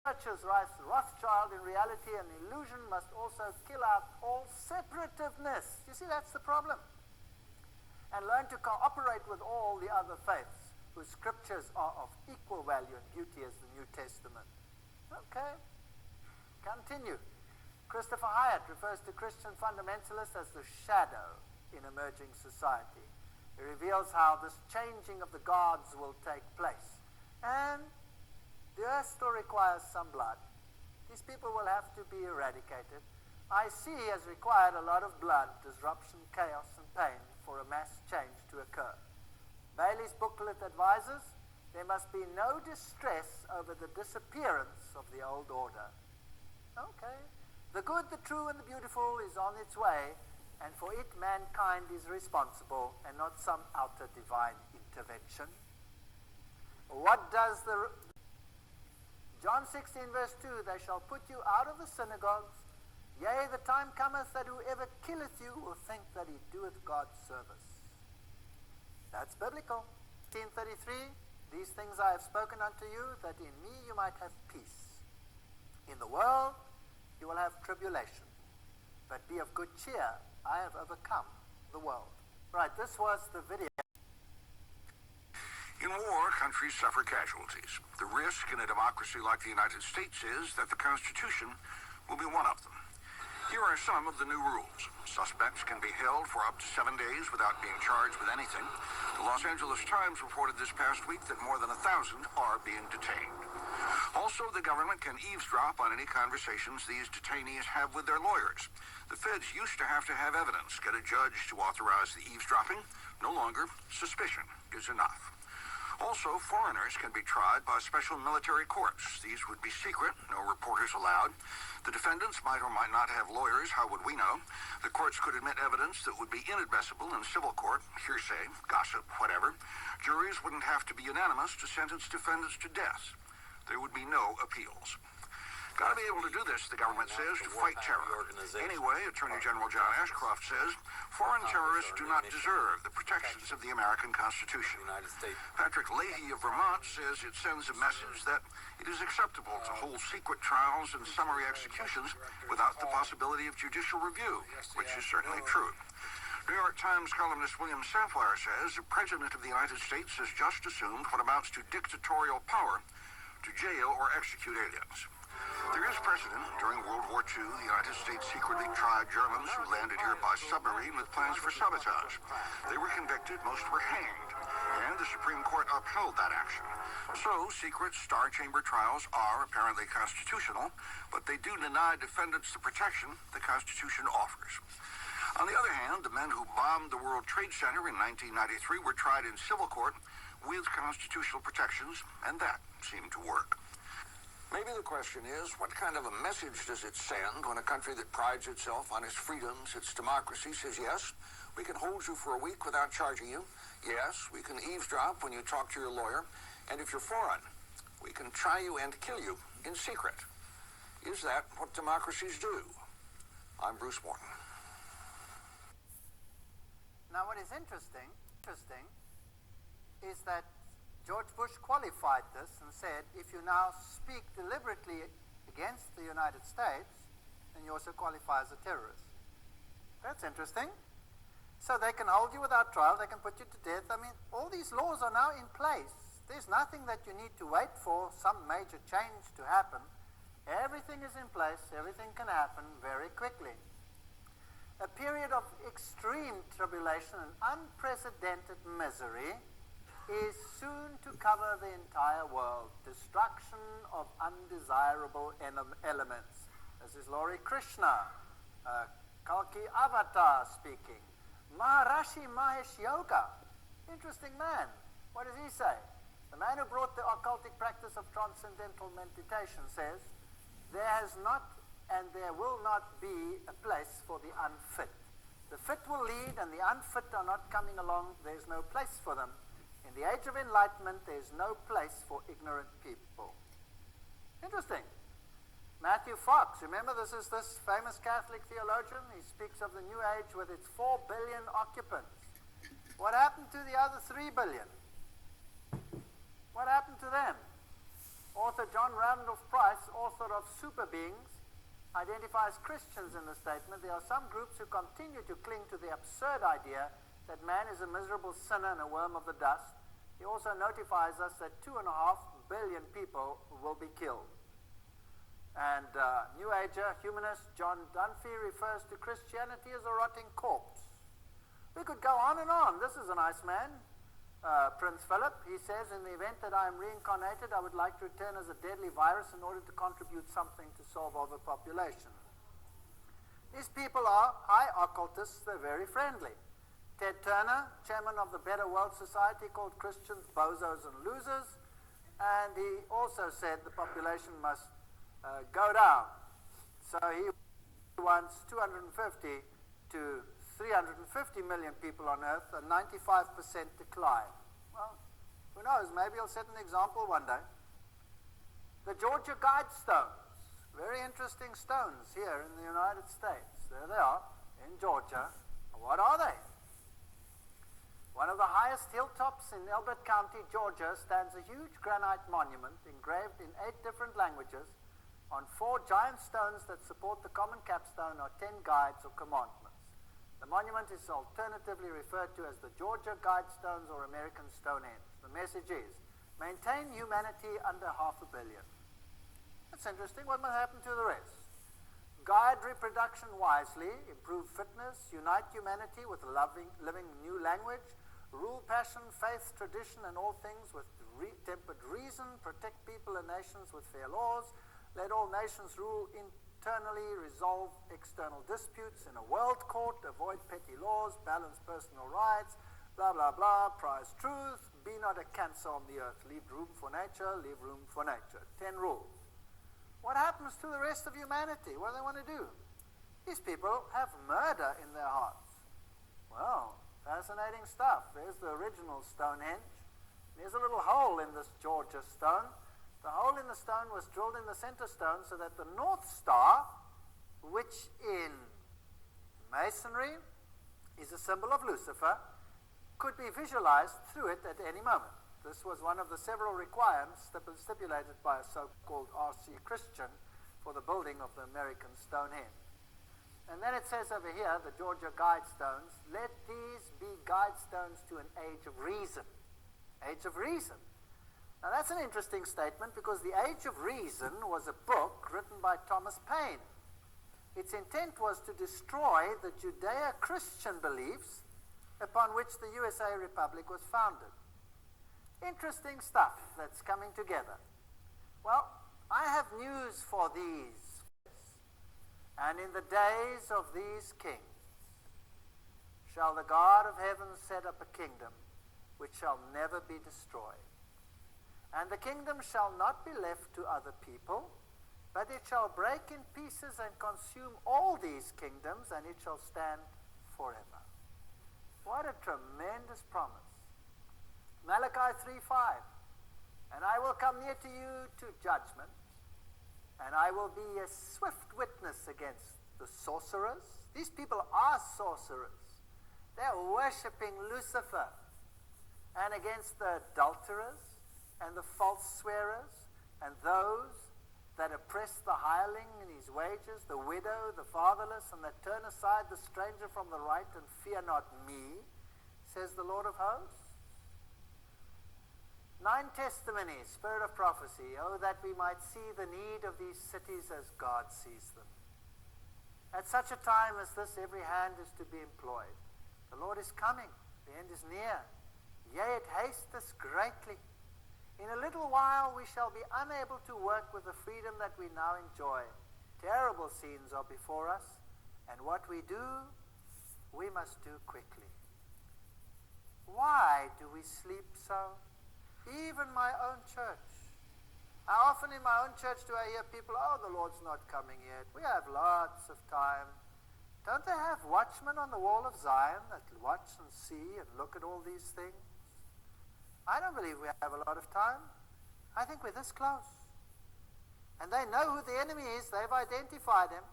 Churches writes Rothschild, in reality, an illusion must also kill out all separativeness. You see, that's the problem. And learn to cooperate with all the other faiths, whose scriptures are of equal value and beauty as the New Testament. Okay, continue. Christopher Hyatt refers to Christian fundamentalists as the shadow in emerging society. He reveals how this changing of the guards will take place. And the earth still requires some blood. These people will have to be eradicated. IC has required a lot of blood, disruption, chaos, and pain for a mass change to occur. Bailey's booklet advises there must be no distress over the disappearance of the old order. Okay. The good, the true, and the beautiful is on its way, and for it mankind is responsible and not some outer divine intervention. What does the... John 16 verse 2, they shall put you out of the synagogues. Yea, the time cometh that whoever killeth you will think that he doeth God's service. That's biblical. 18:33, these things I have spoken unto you, that in me you might have peace. In the world you will have tribulation, but be of good cheer. I have overcome the world. Right, this was the video. In war, countries suffer casualties. The risk in a democracy like the United States is that the Constitution will be one of them. Here are some of the new rules. Suspects can be held for up to 7 days without being charged with anything. The Los Angeles Times reported this past week that more than 1,000 are being detained. Also, the government can eavesdrop on any conversations these detainees have with their lawyers. The feds used to have evidence, get a judge to authorize the eavesdropping. No longer, suspicion is enough. Also, foreigners can be tried by special military courts. These would be secret, no reporters allowed. The defendants might or might not have lawyers. How would we know? The courts could admit evidence that would be inadmissible in civil court, hearsay, gossip, whatever. Juries wouldn't have to be unanimous to sentence defendants to death. There would be no appeals. Got to be able to do this, the government says, to fight terror. Anyway, Attorney General John Ashcroft says foreign terrorists do not deserve the protections of the American Constitution. Patrick Leahy of Vermont says it sends a message that it is acceptable to hold secret trials and summary executions without the possibility of judicial review, which is certainly true. New York Times columnist William Safire says the President of the United States has just assumed what amounts to dictatorial power to jail or execute aliens. There is precedent. During World War II, the United States secretly tried Germans who landed here by submarine with plans for sabotage. They were convicted, most were hanged, and the Supreme Court upheld that action. So, secret star chamber trials are apparently constitutional, but they do deny defendants the protection the Constitution offers. On the other hand, the men who bombed the World Trade Center in 1993 were tried in civil court with constitutional protections, and that seemed to work. Maybe the question is, what kind of a message does it send when a country that prides itself on its freedoms, its democracy, says, yes, we can hold you for a week without charging you. Yes, we can eavesdrop when you talk to your lawyer. And if you're foreign, we can try you and kill you in secret. Is that what democracies do? I'm Bruce Morton. Now, what is interesting is that George Bush qualified this and said, if you now speak deliberately against the United States, then you also qualify as a terrorist. That's interesting. So they can hold you without trial, they can put you to death. I mean, all these laws are now in place. There's nothing that you need to wait for some major change to happen. Everything is in place, everything can happen very quickly. A period of extreme tribulation and unprecedented misery is soon to cover the entire world. Destruction of undesirable elements. This is Laurie Krishna, Kalki Avatar speaking. Maharishi Mahesh Yoga, interesting man. What does he say? The man who brought the occultic practice of transcendental meditation says, there has not and there will not be a place for the unfit. The fit will lead and the unfit are not coming along. There's no place for them. In the age of enlightenment, there's no place for ignorant people. Interesting. Matthew Fox, remember this is this famous Catholic theologian? He speaks of the New Age with its 4 billion occupants. What happened to the other 3 billion? What happened to them? Author John Randolph Price, author of Super Beings, identifies Christians in the statement. There are some groups who continue to cling to the absurd idea that man is a miserable sinner and a worm of the dust. He also notifies us that 2.5 billion people will be killed. And New Ager humanist John Dunphy refers to Christianity as a rotting corpse. We could go on and on. This is a nice man. Prince Philip, he says, in the event that I am reincarnated, I would like to return as a deadly virus in order to contribute something to solve overpopulation. These people are high occultists. They're very friendly. Ted Turner, chairman of the Better World Society, called Christians bozos and losers, and he also said the population must go down. So he wants 250 to 350 million people on Earth, a 95% decline. Well, who knows, maybe he'll set an example one day. The Georgia Guidestones, very interesting stones here in the United States. There they are, in Georgia. What are they? One of the highest hilltops in Elbert County, Georgia, stands a huge granite monument engraved in 8 different languages. On 4 giant stones that support the common capstone are 10 guides or commandments. The monument is alternatively referred to as the Georgia Guidestones or American Stonehenge. The message is, maintain humanity under 500 million. That's interesting. What might happen to the rest? Guide reproduction wisely, improve fitness, unite humanity with living new language, rule passion, faith, tradition, and all things with tempered reason, protect people and nations with fair laws, let all nations rule internally, resolve external disputes in a world court, avoid petty laws, balance personal rights, blah, blah, blah, prize truth, be not a cancer on the earth, leave room for nature, leave room for nature. 10 rules. What happens to the rest of humanity? What do they want to do? These people have murder in their hearts. Well, fascinating stuff. There's the original Stonehenge. There's a little hole in this Georgia stone. The hole in the stone was drilled in the center stone so that the North Star, which in Masonry is a symbol of Lucifer, could be visualized through it at any moment. This was one of the several requirements stipulated by a so-called R.C. Christian for the building of the American Stonehenge. And then it says over here, the Georgia Guidestones, let these be guidestones to an age of reason. Age of reason. Now that's an interesting statement because the Age of Reason was a book written by Thomas Paine. Its intent was to destroy the Judeo-Christian beliefs upon which the USA Republic was founded. Interesting stuff that's coming together. Well, I have news for these. And in the days of these kings shall the God of heaven set up a kingdom which shall never be destroyed. And the kingdom shall not be left to other people, but it shall break in pieces and consume all these kingdoms, and it shall stand forever. What a tremendous promise. Malachi 3:5. And I will come near to you to judgment, and I will be a swift witness against the sorcerers. These people are sorcerers. They're worshipping Lucifer. And against the adulterers, and the false swearers, and those that oppress the hireling in his wages, the widow, the fatherless, and that turn aside the stranger from the right, and fear not me, says the Lord of hosts. 9 testimonies, spirit of prophecy, oh, that we might see the need of these cities as God sees them. At such a time as this, every hand is to be employed. The Lord is coming, the end is near. Yea, it hasteth greatly. In a little while we shall be unable to work with the freedom that we now enjoy. Terrible scenes are before us, and what we do, we must do quickly. Why do we sleep so? Even my own church. How often in my own church do I hear people, oh, the Lord's not coming yet. We have lots of time. Don't they have watchmen on the wall of Zion that watch and see and look at all these things? I don't believe we have a lot of time. I think we're this close. And they know who the enemy is. They've identified him.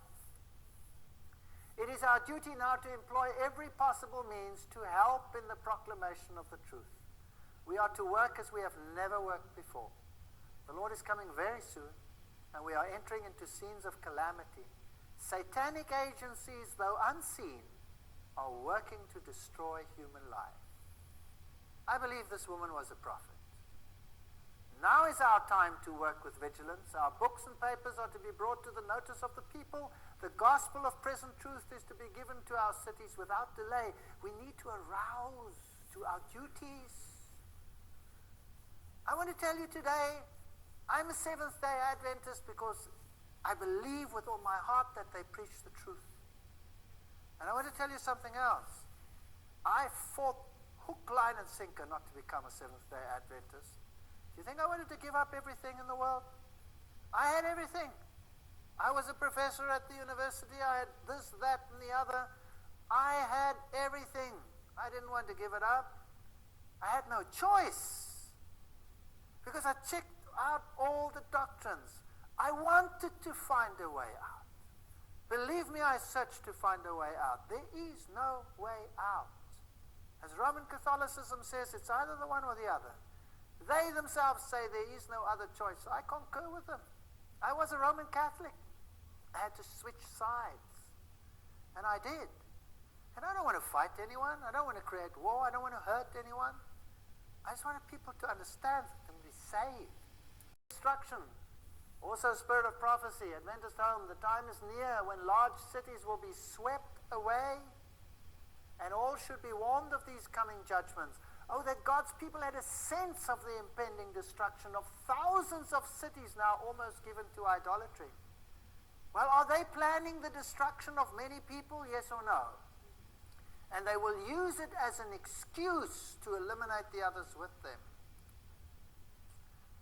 It is our duty now to employ every possible means to help in the proclamation of the truth. We are to work as we have never worked before. The Lord is coming very soon, and we are entering into scenes of calamity. Satanic agencies, though unseen, are working to destroy human life. I believe this woman was a prophet. Now is our time to work with vigilance. Our books and papers are to be brought to the notice of the people. The gospel of present truth is to be given to our cities without delay. We need to arouse to our duties. I want to tell you today, I'm a Seventh-day Adventist because I believe with all my heart that they preach the truth. And I want to tell you something else. I fought hook, line, and sinker not to become a Seventh-day Adventist. Do you think I wanted to give up everything in the world? I had everything. I was a professor at the university. I had this, that, and the other. I had everything. I didn't want to give it up. I had no choice because I checked out all the doctrines. I wanted to find a way out. Believe me, I searched to find a way out. There is no way out. As Roman Catholicism says, it's either the one or the other. They themselves say there is no other choice. So I concur with them. I was a Roman Catholic. I had to switch sides. And I did. And I don't want to fight anyone. I don't want to create war. I don't want to hurt anyone. I just wanted people to understand and be saved. Destruction. Also spirit of prophecy. Adventist home. The time is near when large cities will be swept away. And all should be warned of these coming judgments. Oh, that God's people had a sense of the impending destruction of thousands of cities now almost given to idolatry. Well, are they planning the destruction of many people? Yes or no? And they will use it as an excuse to eliminate the others with them.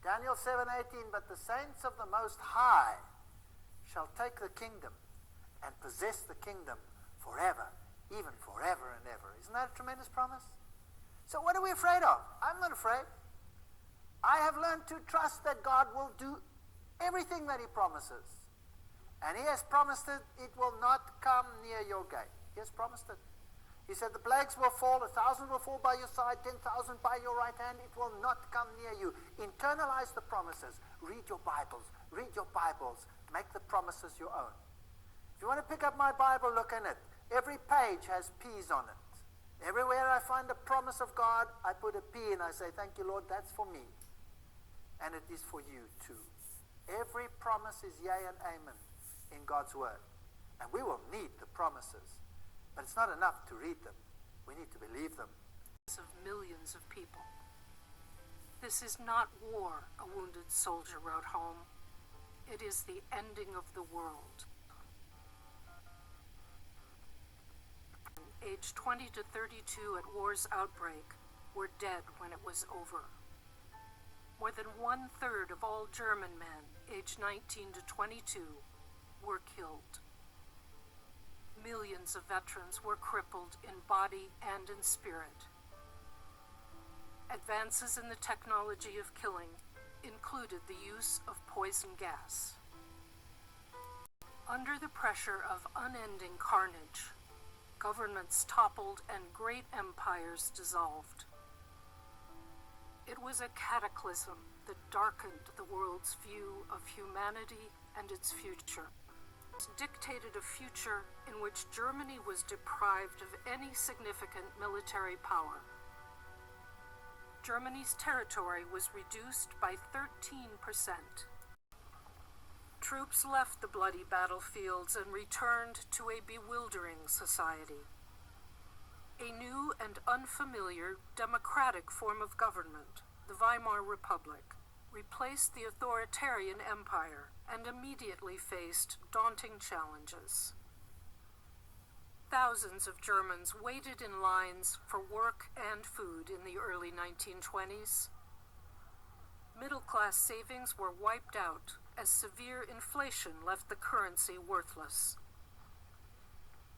Daniel 7:18, but the saints of the Most High shall take the kingdom and possess the kingdom forever, even forever and ever. Isn't that a tremendous promise? So what are we afraid of? I'm not afraid. I have learned to trust that God will do everything that he promises. And he has promised it, it will not come near your gate. He has promised it. He said the plagues will fall, 1,000 will fall by your side, 10,000 by your right hand. It will not come near you. Internalize the promises. Read your Bibles. Read your Bibles. Make the promises your own. If you want to pick up my Bible, look in it. Every page has P's on it. Everywhere I find a promise of God, I put a P and I say, thank you, Lord, that's for me. And it is for you too. Every promise is yea and amen in God's word. And we will need the promises. But it's not enough to read them. We need to believe them. Of millions of people. This is not war, a wounded soldier wrote home. It is the ending of the world. Aged 20 to 32 at war's outbreak were dead when it was over. More than 1/3 of all German men aged 19 to 22 were killed. Millions of veterans were crippled in body and in spirit. Advances in the technology of killing included the use of poison gas. Under the pressure of unending carnage, governments toppled and great empires dissolved. It was a cataclysm that darkened the world's view of humanity and its future. It dictated a future in which Germany was deprived of any significant military power. Germany's territory was reduced by 13%. Troops left the bloody battlefields and returned to a bewildering society. A new and unfamiliar democratic form of government, the Weimar Republic, replaced the authoritarian empire and immediately faced daunting challenges. Thousands of Germans waited in lines for work and food in the early 1920s. Middle-class savings were wiped out as severe inflation left the currency worthless.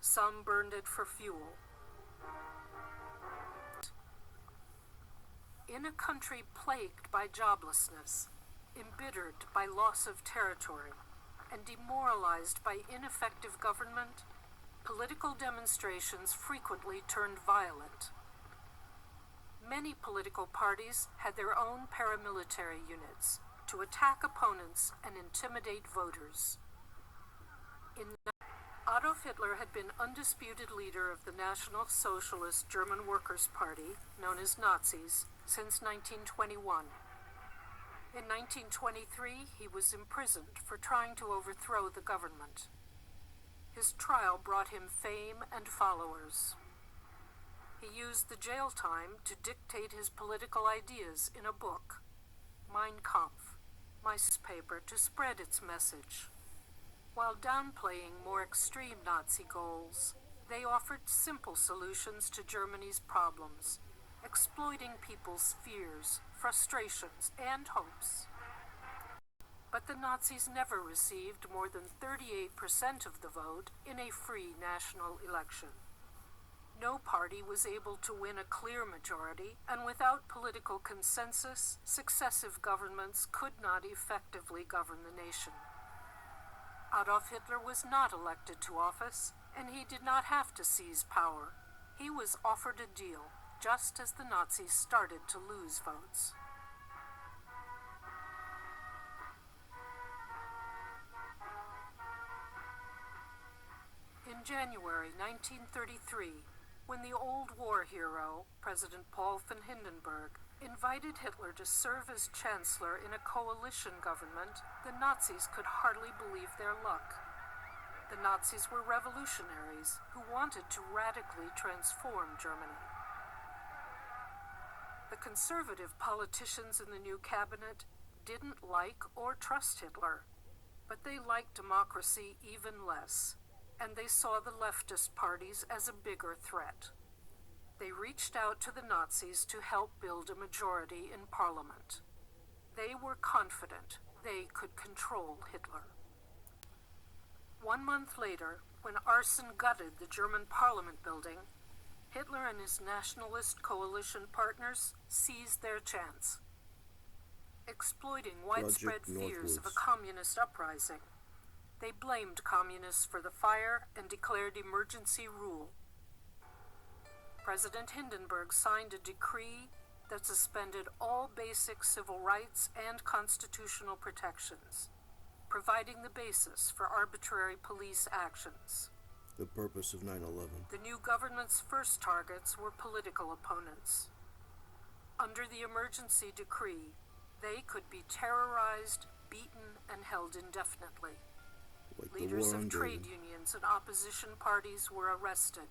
Some burned it for fuel. In a country plagued by joblessness, embittered by loss of territory, and demoralized by ineffective government, political demonstrations frequently turned violent. Many political parties had their own paramilitary units, to attack opponents and intimidate voters. Adolf Hitler had been undisputed leader of the National Socialist German Workers' Party, known as Nazis, since 1921. In 1923, he was imprisoned for trying to overthrow the government. His trial brought him fame and followers. He used the jail time to dictate his political ideas in a book, Mein Kampf, my paper, to spread its message. While downplaying more extreme Nazi goals, they offered simple solutions to Germany's problems, exploiting people's fears, frustrations, and hopes. But the Nazis never received more than 38% of the vote in a free national election. No party was able to win a clear majority, and without political consensus, successive governments could not effectively govern the nation. Adolf Hitler was not elected to office, and he did not have to seize power. He was offered a deal, just as the Nazis started to lose votes. In January 1933, when the old war hero, President Paul von Hindenburg, invited Hitler to serve as chancellor in a coalition government, the Nazis could hardly believe their luck. The Nazis were revolutionaries who wanted to radically transform Germany. The conservative politicians in the new cabinet didn't like or trust Hitler, but they liked democracy even less, and they saw the leftist parties as a bigger threat. They reached out to the Nazis to help build a majority in parliament. They were confident they could control Hitler. 1 month later, when arson gutted the German parliament building, Hitler and his nationalist coalition partners seized their chance. Exploiting widespread fears of a communist uprising, they blamed communists for the fire and declared emergency rule. President Hindenburg signed a decree that suspended all basic civil rights and constitutional protections, providing the basis for arbitrary police actions. The purpose of 9/11. The new government's first targets were political opponents. Under the emergency decree, they could be terrorized, beaten, and held indefinitely. Like Leaders of trade unions and opposition parties were arrested.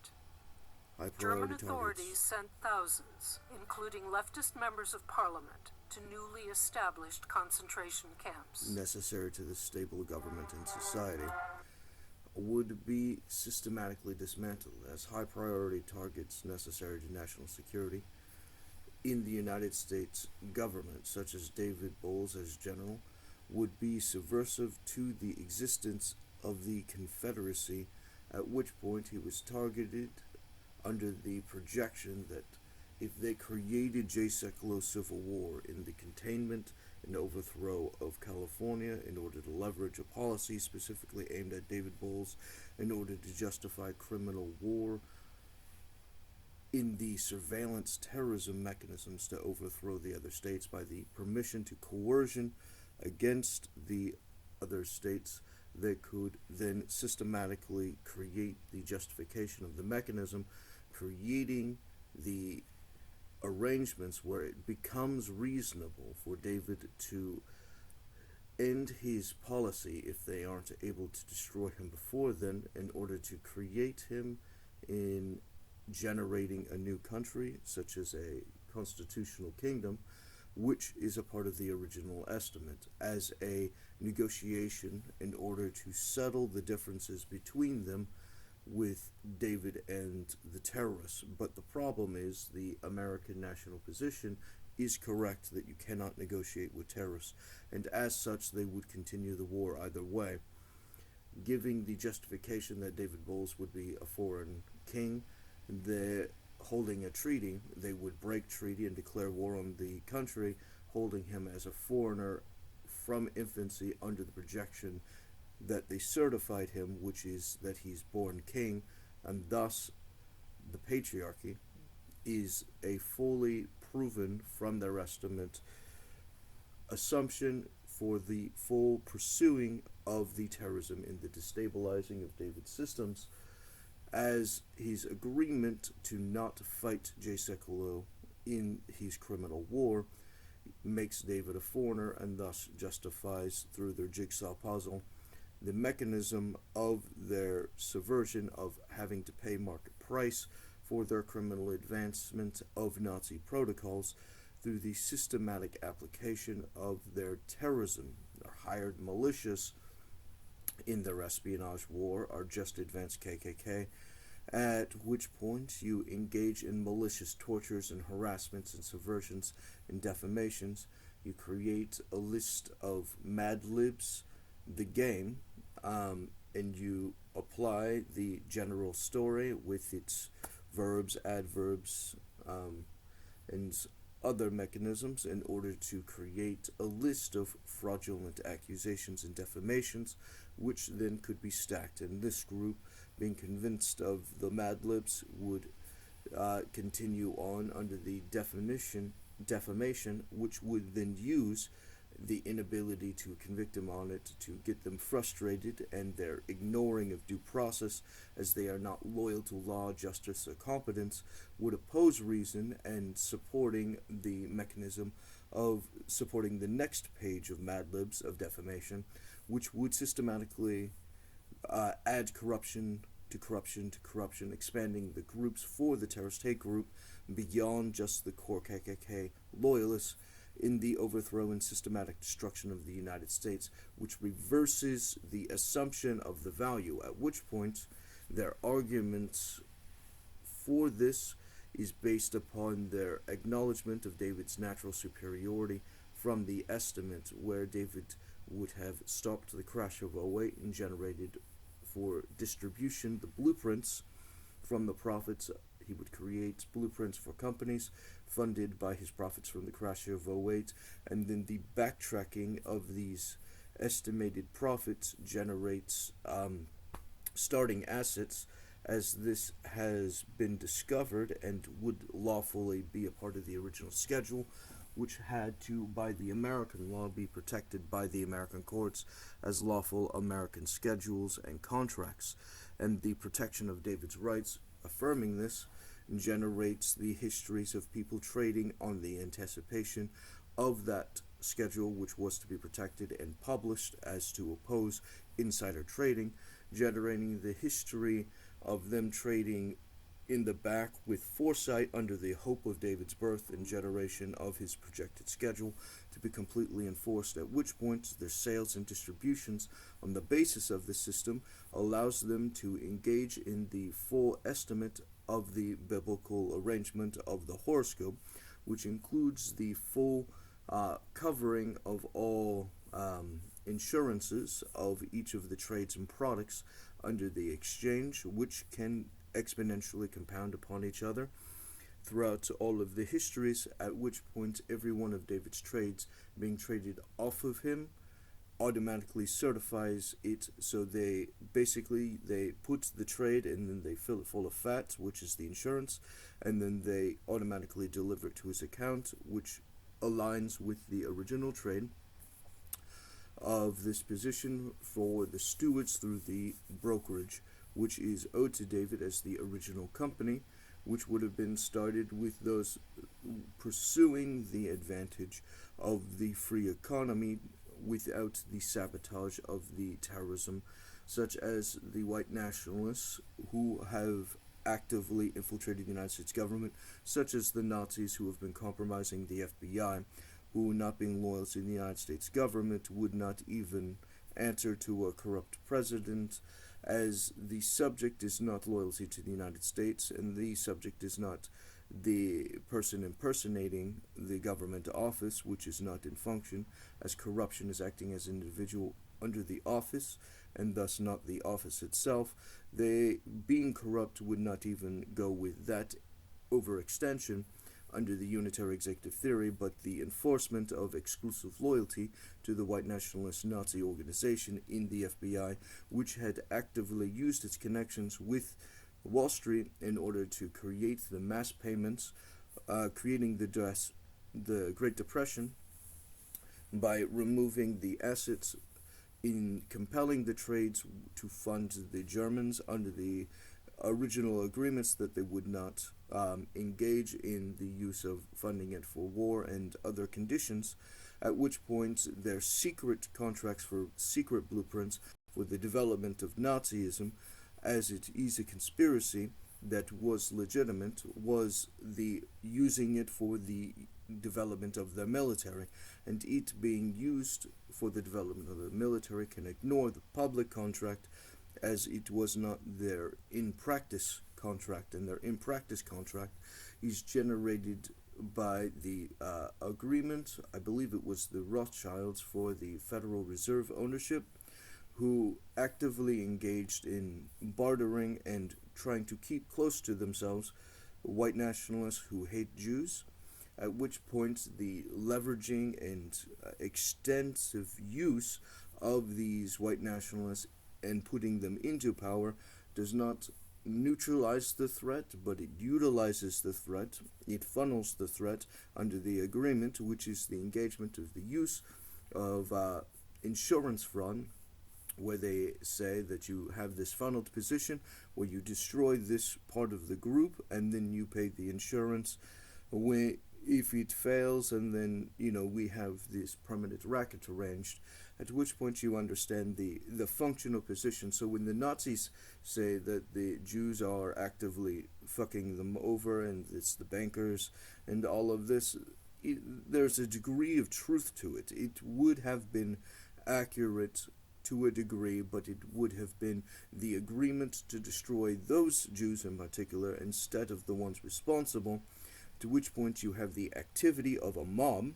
German authorities sent thousands, including leftist members of parliament, to newly established concentration camps. Necessary to the stable government and society, would be systematically dismantled as high-priority targets necessary to national security. In the United States government, such as David Bowles as general, would be subversive to the existence of the Confederacy, at which point he was targeted under the projection that if they created J-Secular civil war in the containment and overthrow of California in order to leverage a policy specifically aimed at David Bowles in order to justify criminal war in the surveillance terrorism mechanisms to overthrow the other states by the permission to coercion against the other states, they could then systematically create the justification of the mechanism, creating the arrangements where it becomes reasonable for David to end his policy if they aren't able to destroy him before then, in order to create him in generating a new country, such as a constitutional kingdom, which is a part of the original estimate, as a negotiation in order to settle the differences between them with David and the terrorists. But the problem is the American national position is correct that you cannot negotiate with terrorists, and as such they would continue the war either way, giving the justification that David Bowles would be a foreign king. They're holding a treaty, they would break treaty and declare war on the country, holding him as a foreigner from infancy under the projection that they certified him, which is that he's born king, and thus the patriarchy is a fully proven, from their estimate, assumption for the full pursuing of the terrorism in the destabilizing of David's systems, as his agreement to not fight J. Sekulow in his criminal war makes David a foreigner and thus justifies, through their jigsaw puzzle, the mechanism of their subversion of having to pay market price for their criminal advancement of Nazi protocols through the systematic application of their terrorism. Their hired militias in their espionage war are just advanced KKK, at which point you engage in malicious tortures and harassments and subversions and defamations. You create a list of Mad Libs, the game, and you apply the general story with its verbs, adverbs, and other mechanisms in order to create a list of fraudulent accusations and defamations, which then could be stacked. And this group, being convinced of the Mad Libs, would continue on under the defamation, which would then use the inability to convict them on it to get them frustrated, and their ignoring of due process, as they are not loyal to law, justice, or competence, would oppose reason, and supporting the mechanism of supporting the next page of Mad Libs of defamation, which would systematically add corruption to corruption to corruption, expanding the groups for the terrorist hate group beyond just the core KKK loyalists, in the overthrow and systematic destruction of the United States, which reverses the assumption of the value, at which point their arguments for this is based upon their acknowledgement of David's natural superiority from the estimate where David would have stopped the crash of '08 and generated for distribution the blueprints from the profits. He would create blueprints for companies funded by his profits from the crash of '08, and then the backtracking of these estimated profits generates starting assets, as this has been discovered and would lawfully be a part of the original schedule, which had to, by the American law, be protected by the American courts as lawful American schedules and contracts. And the protection of David's rights, affirming this, generates the histories of people trading on the anticipation of that schedule, which was to be protected and published as to oppose insider trading, generating the history of them trading in the back with foresight under the hope of David's birth and generation of his projected schedule to be completely enforced, at which point their sales and distributions on the basis of the system allows them to engage in the full estimate of the biblical arrangement of the horoscope, which includes the full covering of all insurances of each of the trades and products under the exchange, which can exponentially compound upon each other throughout all of the histories, at which point every one of David's trades being traded off of him automatically certifies it. So they put the trade and then they fill it full of fat, which is the insurance, and then they automatically deliver it to his account, which aligns with the original trade of this position for the stewards through the brokerage, which is owed to David as the original company, which would have been started with those pursuing the advantage of the free economy without the sabotage of the terrorism, such as the white nationalists who have actively infiltrated the United States government, such as the Nazis who have been compromising the FBI, who, not being loyal to the United States government, would not even answer to a corrupt president, as the subject is not loyalty to the United States, and the subject is not the person impersonating the government office, which is not in function, as corruption is acting as an individual under the office, and thus not the office itself. They, being corrupt, would not even go with that overextension under the unitary executive theory, but the enforcement of exclusive loyalty to the white nationalist Nazi organization in the FBI, which had actively used its connections with Wall Street in order to create the mass payments, creating the Great Depression, by removing the assets in compelling the trades to fund the Germans under the original agreements that they would not engage in the use of funding it for war and other conditions, at which point their secret contracts for secret blueprints for the development of Nazism, as it is a conspiracy that was legitimate, was the using it for the development of the military, and it being used for the development of the military can ignore the public contract, as it was not their in-practice contract, and their in-practice contract is generated by the agreement, I believe it was the Rothschilds for the Federal Reserve ownership, who actively engaged in bartering and trying to keep close to themselves white nationalists who hate Jews, at which point the leveraging and extensive use of these white nationalists and putting them into power does not neutralize the threat, but it utilizes the threat, it funnels the threat under the agreement, which is the engagement of the use of insurance fraud, where they say that you have this funneled position where you destroy this part of the group and then you pay the insurance if it fails, and then we have this permanent racket arranged, at which point you understand the functional position. So when the Nazis say that the Jews are actively fucking them over and it's the bankers and all of this, there's a degree of truth to it. It would have been accurate to a degree, but it would have been the agreement to destroy those Jews in particular instead of the ones responsible, to which point you have the activity of a mob,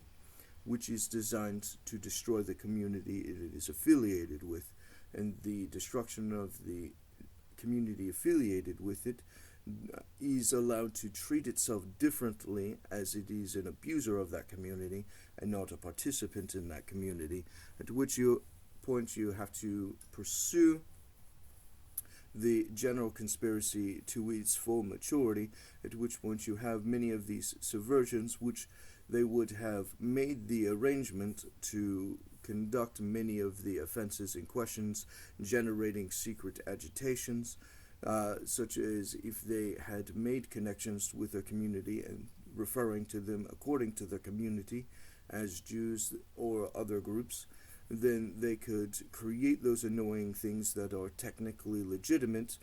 which is designed to destroy the community it is affiliated with, and the destruction of the community affiliated with it is allowed to treat itself differently, as it is an abuser of that community and not a participant in that community, at which point you have to pursue the general conspiracy to its full maturity, at which point you have many of these subversions which they would have made the arrangement to conduct many of the offenses in questions, generating secret agitations, such as if they had made connections with their community and referring to them according to their community as Jews or other groups, then they could create those annoying things that are technically legitimate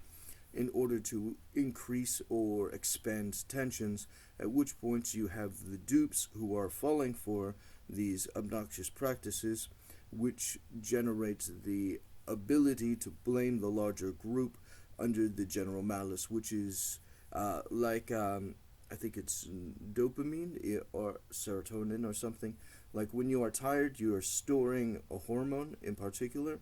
in order to increase or expand tensions, at which point you have the dupes who are falling for these obnoxious practices, which generates the ability to blame the larger group under the general malice, which is I think it's dopamine or serotonin or something. Like when you are tired, you are storing a hormone in particular,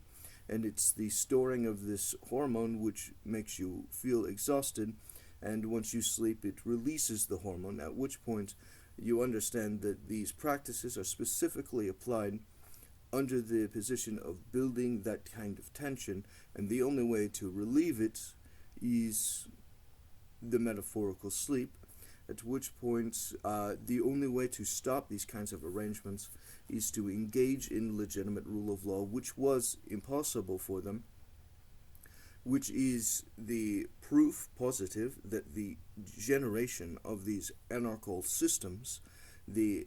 and it's the storing of this hormone which makes you feel exhausted, and once you sleep it releases the hormone, at which point you understand that these practices are specifically applied under the position of building that kind of tension, and the only way to relieve it is the metaphorical sleep, at which point the only way to stop these kinds of arrangements is to engage in legitimate rule of law, which was impossible for them, which is the proof positive that the generation of these anarchical systems, the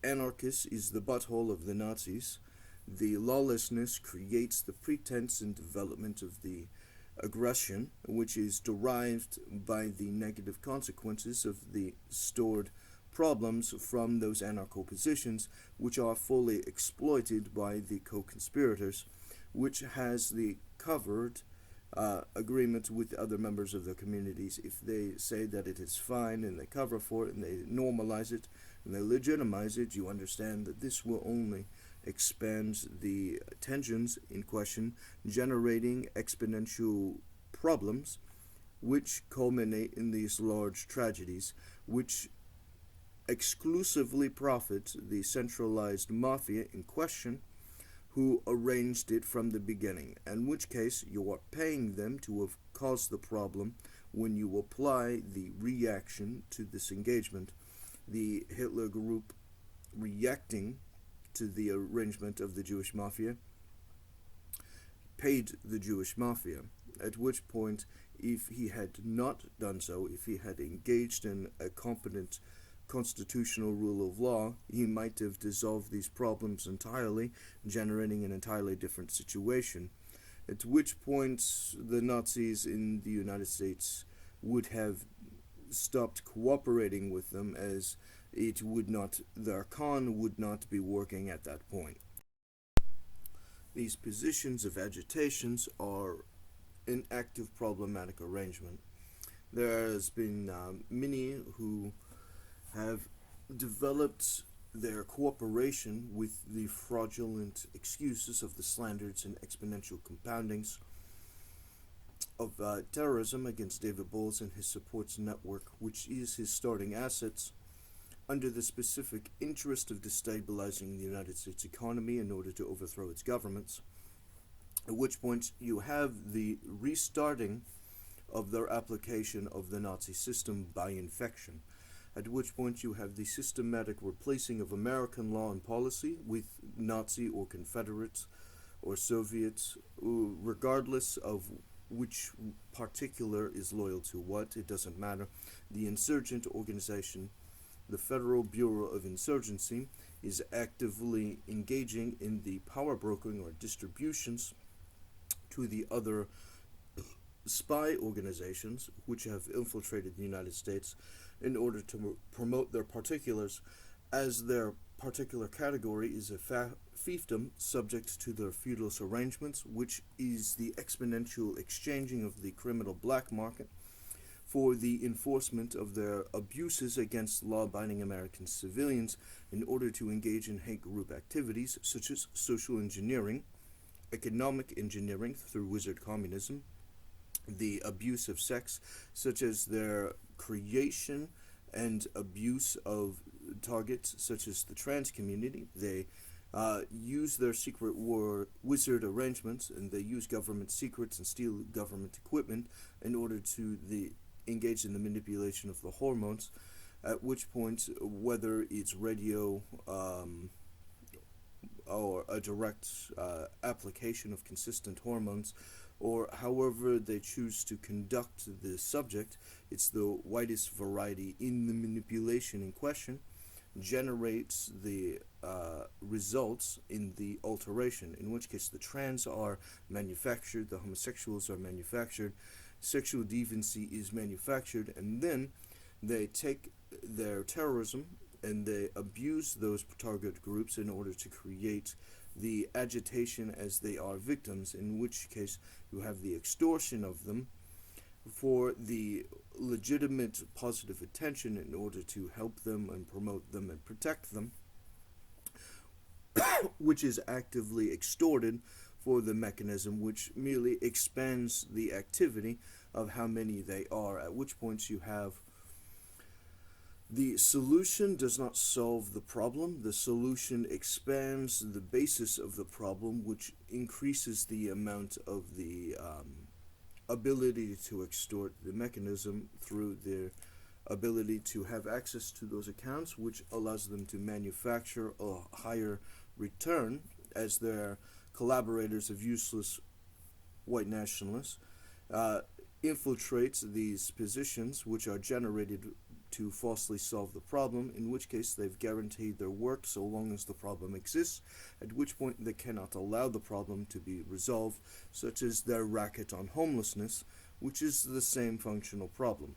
anarchist is the butthole of the Nazis, the lawlessness creates the pretense and development of the aggression, which is derived by the negative consequences of the stored problems from those anarcho positions, which are fully exploited by the co-conspirators, which has the covered agreement with other members of their communities. If they say that it is fine and they cover for it and they normalize it and they legitimize it, you understand that this will only expand the tensions in question, generating exponential problems which culminate in these large tragedies, which exclusively profit the centralized mafia in question, who arranged it from the beginning, in which case you are paying them to have caused the problem when you apply the reaction to this engagement. The Hitler group reacting to the arrangement of the Jewish mafia, paid the Jewish mafia, at which point, if he had not done so, if he had engaged in a competent constitutional rule of law, he might have dissolved these problems entirely, generating an entirely different situation, at which point the Nazis in the United States would have stopped cooperating with them, as it would not, their con would not be working at that point. These positions of agitations are an active problematic arrangement. There has been many who have developed their cooperation with the fraudulent excuses of the slanders and exponential compoundings of terrorism against David Bowles and his supports network, which is his starting assets, under the specific interest of destabilizing the United States economy in order to overthrow its governments, at which point you have the restarting of their application of the Nazi system by infection, at which point you have the systematic replacing of American law and policy with Nazi or Confederate or Soviet, regardless of which particular is loyal to what, it doesn't matter. The insurgent organization, the Federal Bureau of Insurgency, is actively engaging in the power brokering or distributions to the other spy organizations which have infiltrated the United States in order to promote their particulars, as their particular category is a fiefdom subject to their feudal arrangements, which is the exponential exchanging of the criminal black market for the enforcement of their abuses against law-abiding American civilians in order to engage in hate group activities such as social engineering, economic engineering through wizard communism, the abuse of sex, such as their creation and abuse of targets such as the trans community. They use their secret war wizard arrangements, and they use government secrets and steal government equipment in order to engage in the manipulation of the hormones, at which point, whether it's radio or a direct application of consistent hormones, or however they choose to conduct the subject, it's the widest variety in the manipulation in question, generates the results in the alteration, in which case the trans are manufactured, the homosexuals are manufactured, sexual deviancy is manufactured, and then they take their terrorism and they abuse those target groups in order to create the agitation as they are victims, in which case you have the extortion of them for the legitimate positive attention in order to help them and promote them and protect them, which is actively extorted for the mechanism which merely expands the activity of how many they are, at which points you have the solution does not solve the problem. The solution expands the basis of the problem, which increases the amount of the ability to extort the mechanism through their ability to have access to those accounts, which allows them to manufacture a higher return as their collaborators of useless white nationalists infiltrates these positions which are generated to falsely solve the problem, in which case they've guaranteed their work so long as the problem exists, at which point they cannot allow the problem to be resolved, such as their racket on homelessness, which is the same functional problem.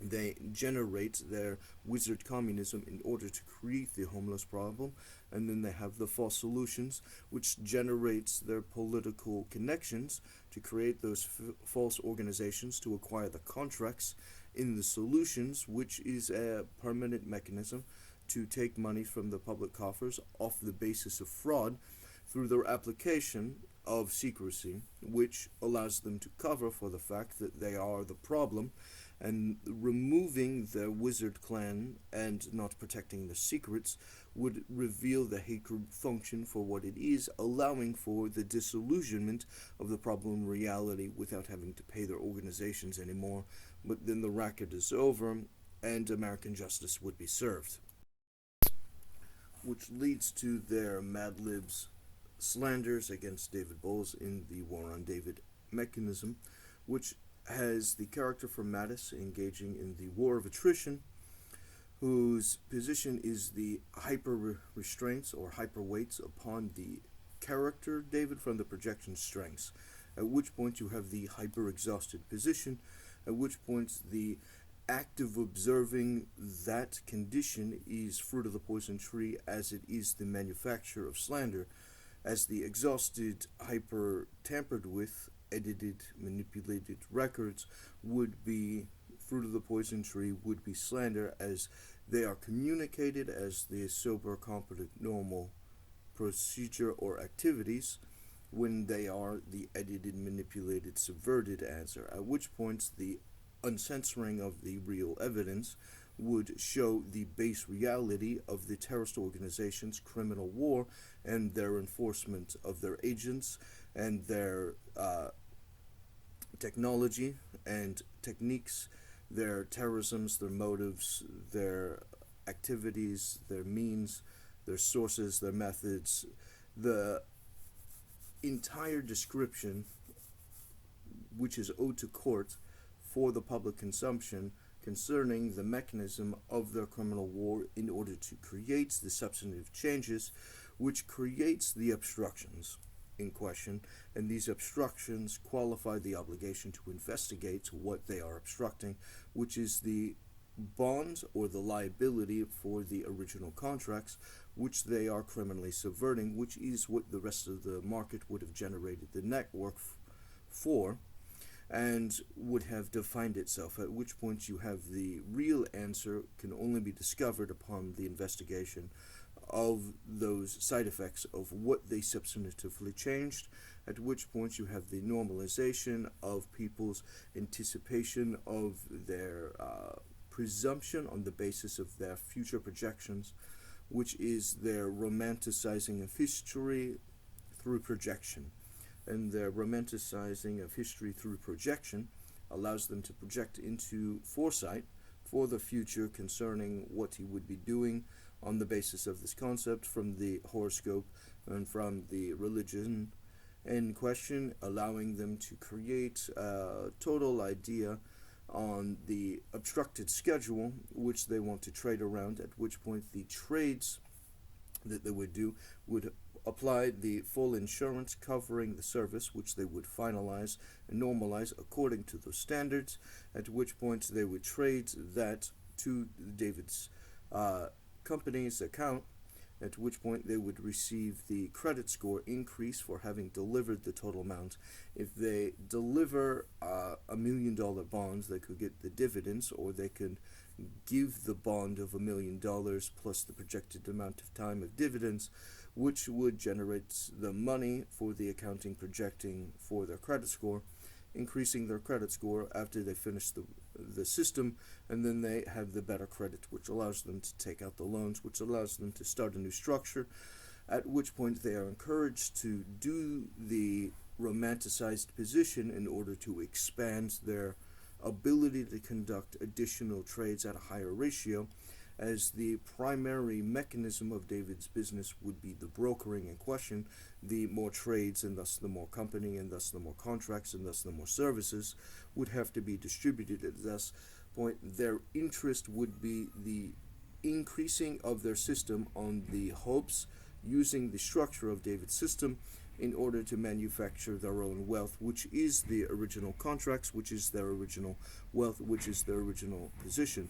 They generate their wizard communism in order to create the homeless problem, and then they have the false solutions, which generates their political connections to create those false organizations to acquire the contracts in the solutions, which is a permanent mechanism to take money from the public coffers off the basis of fraud through their application of secrecy, which allows them to cover for the fact that they are the problem, and removing the wizard clan and not protecting the secrets would reveal the hate group function for what it is, allowing for the disillusionment of the problem reality without having to pay their organizations anymore. But then the racket is over and American justice would be served. which leads to their Mad Libs slanders against David Bowles in the War on David mechanism, which has the character from Mattis engaging in the war of attrition, whose position is the hyper restraints or hyper weights upon the character David from the projection strengths, at which point you have the hyper exhausted position, at which point the act of observing that condition is fruit of the poison tree, as it is the manufacture of slander, as the exhausted, hyper tampered with, edited, manipulated records would be fruit of the poison tree, would be slander, as they are communicated as the sober, competent, normal procedure or activities, when they are the edited, manipulated, subverted answer, at which point the uncensoring of the real evidence would show the base reality of the terrorist organization's criminal war and their enforcement of their agents and their technology and techniques, their terrorisms, their motives, their activities, their means, their sources, their methods, the entire description which is owed to court for the public consumption concerning the mechanism of their criminal war in order to create the substantive changes which creates the obstructions in question, and these obstructions qualify the obligation to investigate what they are obstructing, which is the bond or the liability for the original contracts which they are criminally subverting, which is what the rest of the market would have generated the network for and would have defined itself, at which point you have the real answer can only be discovered upon the investigation of those side effects of what they substantively changed, at which point you have the normalization of people's anticipation of their presumption on the basis of their future projections, which is their romanticizing of history through projection. And their romanticizing of history through projection allows them to project into foresight for the future concerning what he would be doing on the basis of this concept from the horoscope and from the religion in question, allowing them to create a total idea on the obstructed schedule which they want to trade around, at which point the trades that they would do would apply the full insurance covering the service, which they would finalize and normalize according to those standards, at which point they would trade that to David's company's account, at which point they would receive the credit score increase for having delivered the total amount. If they deliver $1 million bonds, they could get the dividends, or they can give the bond of $1 million plus the projected amount of time of dividends, which would generate the money for the accounting projecting for their credit score, increasing their credit score after they finish the system, and then they have the better credit, which allows them to take out the loans, which allows them to start a new structure, at which point they are encouraged to do the romanticized position in order to expand their ability to conduct additional trades at a higher ratio, as the primary mechanism of David's business would be the brokering in question. The more trades, and thus the more company, and thus the more contracts, and thus the more services would have to be distributed. At this point, their interest would be the increasing of their system on the hopes, using the structure of David's system in order to manufacture their own wealth, which is the original contracts, which is their original wealth, which is their original position.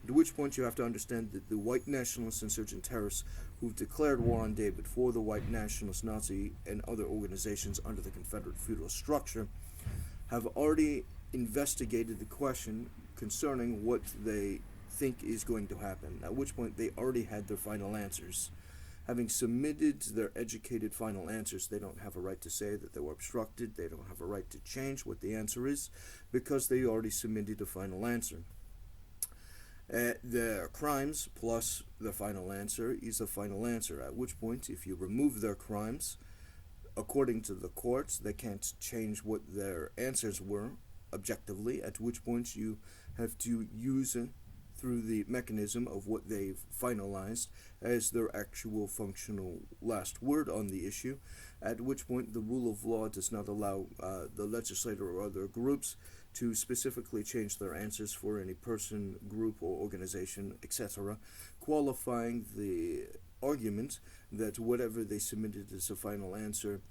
At which point you have to understand that the white nationalist insurgent terrorists who've declared war on David for the white nationalist Nazi and other organizations under the Confederate feudal structure have already investigated the question concerning what they think is going to happen, at which point they already had their final answers. Having submitted their educated final answers, they don't have a right to say that they were obstructed, they don't have a right to change what the answer is, because they already submitted a final answer. Their crimes plus the final answer is a final answer, at which point if you remove their crimes, according to the courts, they can't change what their answers were objectively, at which point you have to use through the mechanism of what they've finalized as their actual functional last word on the issue, at which point the rule of law does not allow the legislator or other groups to specifically change their answers for any person, group, or organization, etc., qualifying the argument that whatever they submitted as a final answer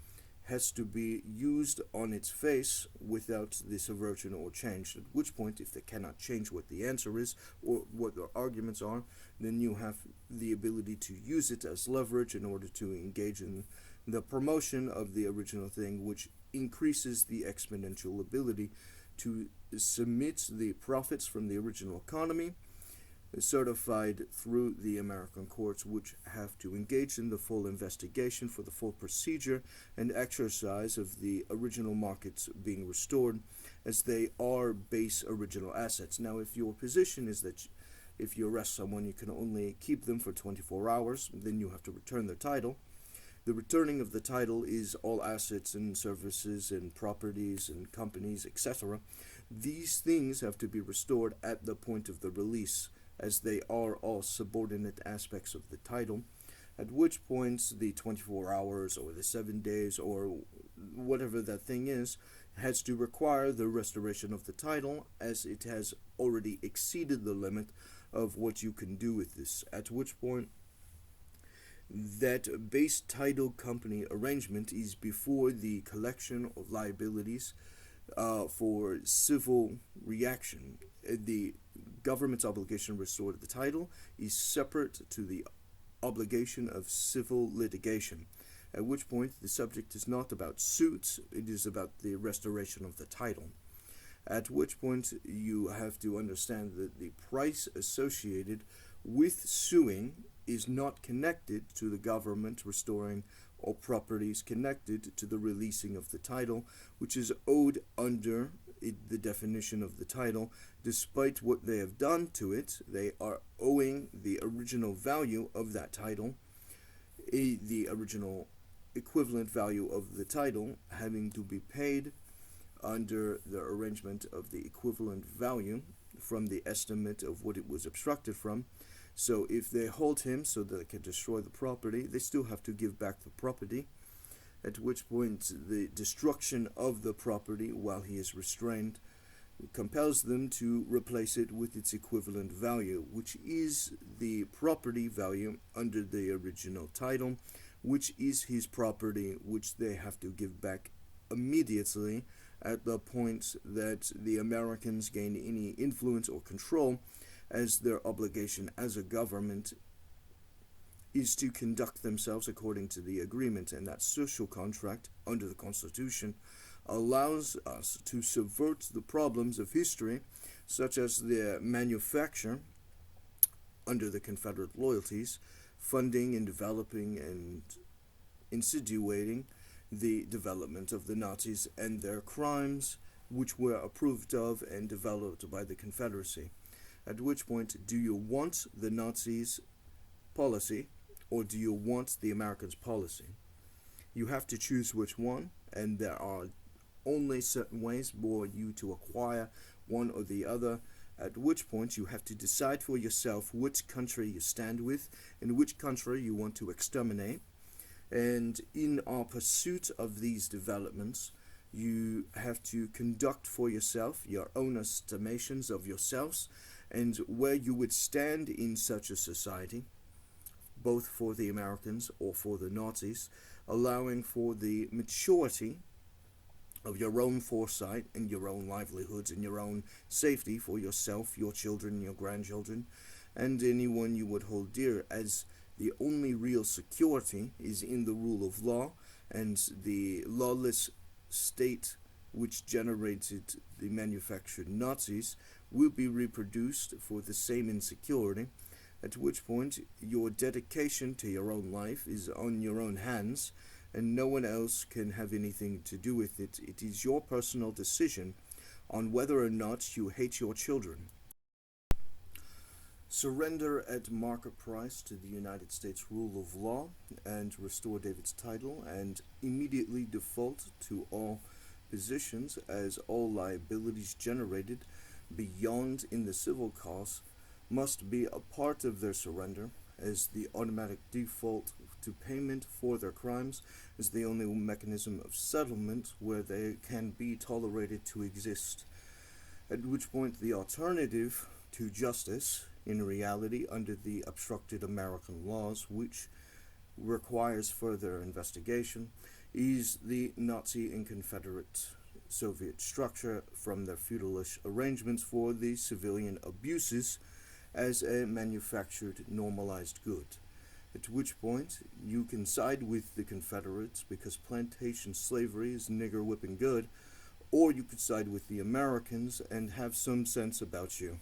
has to be used on its face without the subversion or change, at which point, if they cannot change what the answer is or what their arguments are, then you have the ability to use it as leverage in order to engage in the promotion of the original thing, which increases the exponential ability to submit the profits from the original economy certified through the American courts, which have to engage in the full investigation for the full procedure and exercise of the original markets being restored, as they are base original assets. Now, if your position is that if you arrest someone, you can only keep them for 24 hours, then you have to return their title. The returning of the title is all assets and services and properties and companies, etc. These things have to be restored at the point of the release, as they are all subordinate aspects of the title, at which point the 24 hours or the 7 days or whatever that thing is has to require the restoration of the title, as it has already exceeded the limit of what you can do with this, at which point that base title company arrangement is before the collection of liabilities for civil reaction. The government's obligation to restore the title is separate to the obligation of civil litigation, at which point the subject is not about suits, it is about the restoration of the title. At which point you have to understand that the price associated with suing is not connected to the government restoring all properties connected to the releasing of the title, which is owed under the definition of the title. Despite what they have done to it, they are owing the original value of that title, the original equivalent value of the title having to be paid under the arrangement of the equivalent value from the estimate of what it was obstructed from. So if they hold him so that they can destroy the property, they still have to give back the property, at which point the destruction of the property while he is restrained compels them to replace it with its equivalent value, which is the property value under the original title, which is his property, which they have to give back immediately at the point that the Americans gain any influence or control, as their obligation as a government is to conduct themselves according to the agreement, and that social contract under the Constitution allows us to subvert the problems of history, such as the manufacture under the Confederate loyalties, funding and developing and insinuating the development of the Nazis and their crimes, which were approved of and developed by the Confederacy. At which point, do you want the Nazis' policy or do you want the Americans' policy? You have to choose which one, and there are only certain ways for you to acquire one or the other, at which point you have to decide for yourself which country you stand with and which country you want to exterminate. And in our pursuit of these developments, you have to conduct for yourself your own estimations of yourselves and where you would stand in such a society, both for the Americans or for the Nazis, allowing for the maturity of your own foresight and your own livelihoods and your own safety for yourself, your children, your grandchildren, and anyone you would hold dear, as the only real security is in the rule of law, and the lawless state which generated the manufactured Nazis will be reproduced for the same insecurity, at which point your dedication to your own life is on your own hands, and no one else can have anything to do with it. It is your personal decision on whether or not you hate your children. Surrender at market price to the United States rule of law and restore David's title, and immediately default to all positions, as all liabilities generated beyond in the civil cause must be a part of their surrender, as the automatic default to payment for their crimes is the only mechanism of settlement where they can be tolerated to exist, at which point the alternative to justice, in reality under the obstructed American laws, which requires further investigation, is the Nazi and Confederate Soviet structure from their feudalish arrangements for the civilian abuses as a manufactured normalized good, at which point you can side with the Confederates because plantation slavery is nigger whipping good, or you could side with the Americans and have some sense about you.